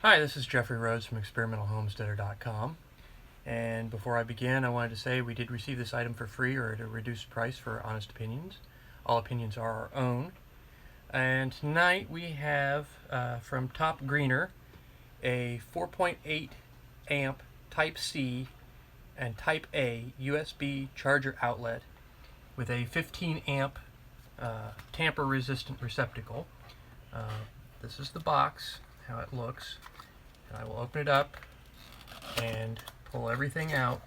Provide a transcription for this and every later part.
Hi, this is Jeffrey Rhoades from experimentalhomesteader.com, and before I begin I wanted to say we did receive this item for free or at a reduced price for honest opinions. All opinions are our own. And tonight we have from TopGreener a 4.8 amp Type C and Type A USB charger outlet with a 15 amp tamper resistant receptacle. This is the box, how it looks. And I will open it up and pull everything out.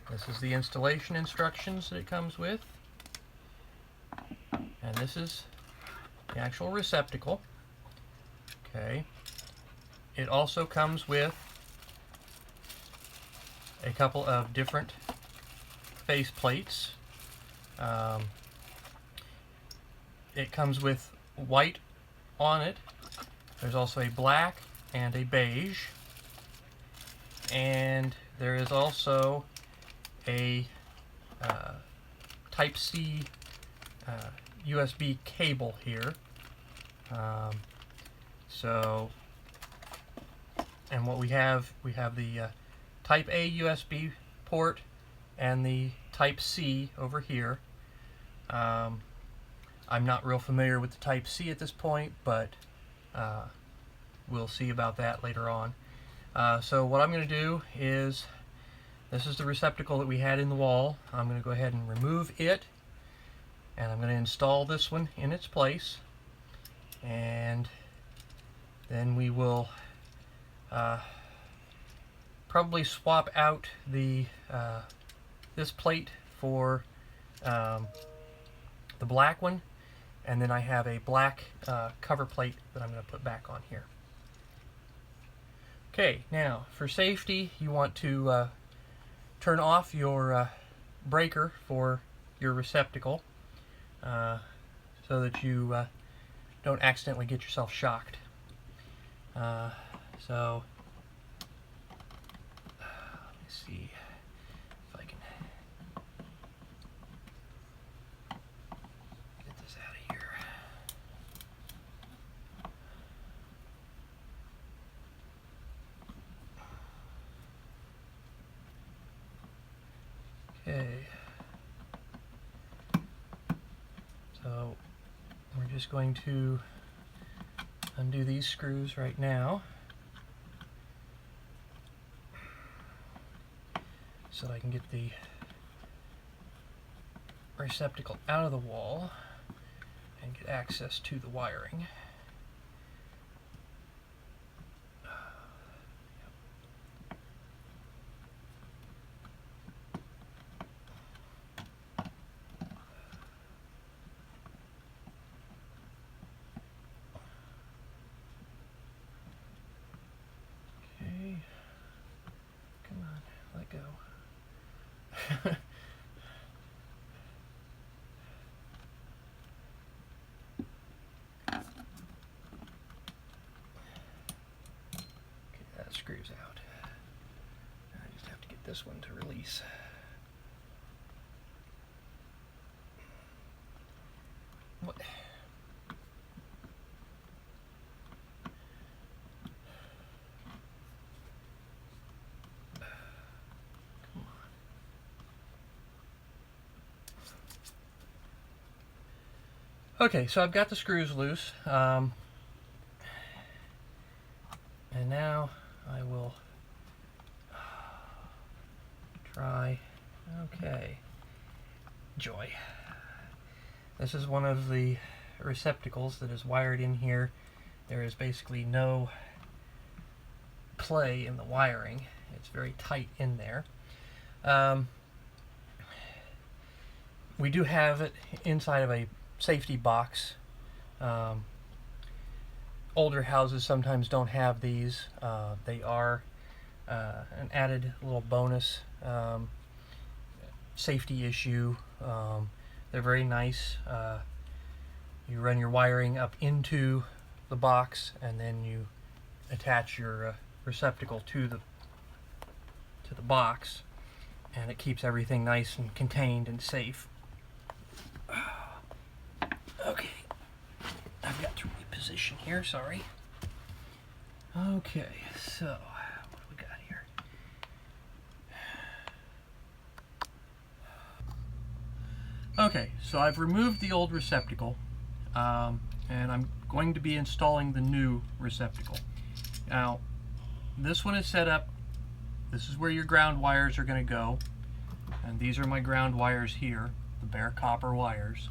This is the installation instructions that it comes with. And this is the actual receptacle. Okay. It also comes with a couple of different face plates. It comes with white on it. There's also a black and a beige, and there is also a Type C USB cable here. And what we have the Type A USB port and the Type C over here. I'm not real familiar with the Type C at this point, but we'll see about that later on. So what I'm going to do is, this is the receptacle that we had in the wall. I'm going to go ahead and remove it, and I'm going to install this one in its place, and then we will probably swap out the this plate for the black one, and then I have a black cover plate that I'm going to put back on here. Okay, now for safety, you want to turn off your breaker for your receptacle so that you don't accidentally get yourself shocked. So let me see if I can get this out of here. Okay, so we're just going to undo these screws right now so I can get the receptacle out of the wall and get access to the wiring. Okay, come on, let go. That screws out. I just have to get this one to release. What? Come on. Okay, so I've got the screws loose. And now I will try. Okay, joy. This is one of the receptacles that is wired in here. There is basically no play in the wiring. It's very tight in there. We do have it inside of a safety box. Older houses sometimes don't have these. They are an added little bonus safety issue. They're very nice. You run your wiring up into the box, and then you attach your receptacle to the box, and it keeps everything nice and contained and safe. Okay, I've got to reposition here, sorry. Okay, so what do we got here? Okay, so I've removed the old receptacle, and I'm going to be installing the new receptacle. Now, this one is set up. This is where your ground wires are going to go, and these are my ground wires here, the bare copper wires.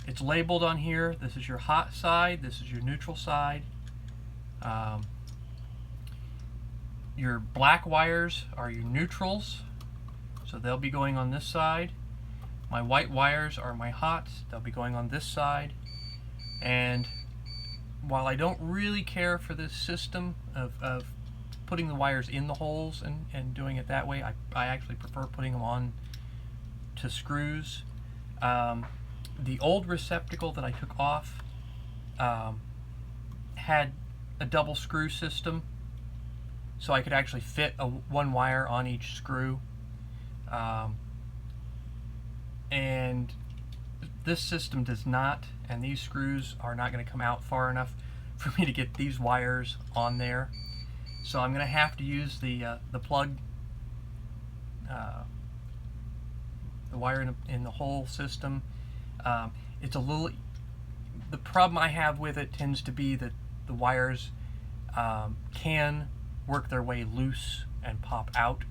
It's labeled on here. This is your hot side, this is your neutral side. Your black wires are your neutrals, so they'll be going on this side. My white wires are my hots, they'll be going on this side. And while I don't really care for this system of putting the wires in the holes and doing it that way, I actually prefer putting them on to screws. The old receptacle that I took off had a double screw system, so I could actually fit one wire on each screw. And this system does not, and these screws are not going to come out far enough for me to get these wires on there. So I'm going to have to use the plug, the wire in the whole system. It's a little, the problem I have with it tends to be that the wires can work their way loose and pop out.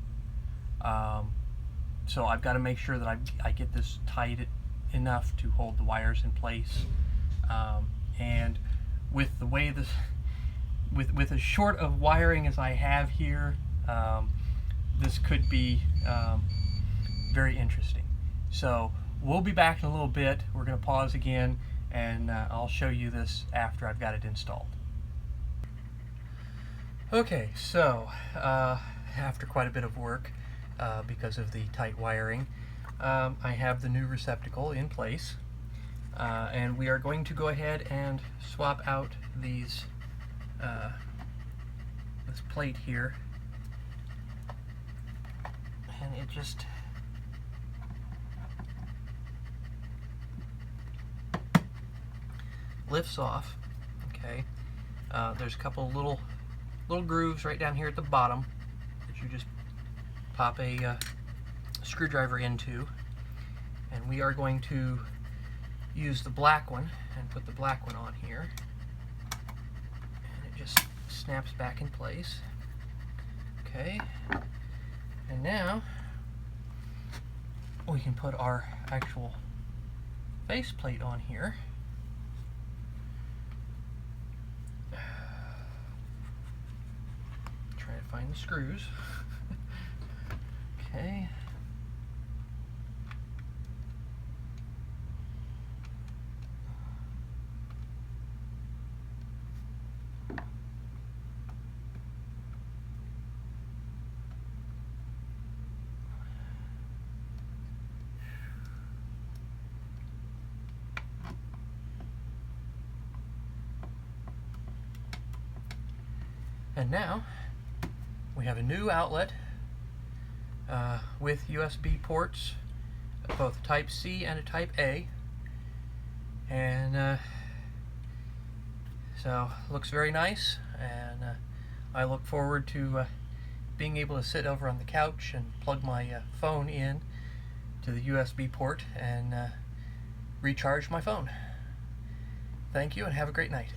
So I've got to make sure that I get this tight enough to hold the wires in place. And with the way this, with as short of wiring as I have here, this could be very interesting. So we'll be back in a little bit. We're going to pause again, and I'll show you this after I've got it installed. Okay, so after quite a bit of work, because of the tight wiring, I have the new receptacle in place, and we are going to go ahead and swap out these this plate here, and it just lifts off. Okay, there's a couple little grooves right down here at the bottom that you just pop a screwdriver into, and we are going to use the black one and put the black one on here, and it just snaps back in place. Okay, and now we can put our actual faceplate on here. Try to find the screws. Okay. And now we have a new outlet with USB ports, both Type C and a Type A, and so looks very nice, and I look forward to being able to sit over on the couch and plug my phone in to the USB port and recharge my phone. Thank you and have a great night.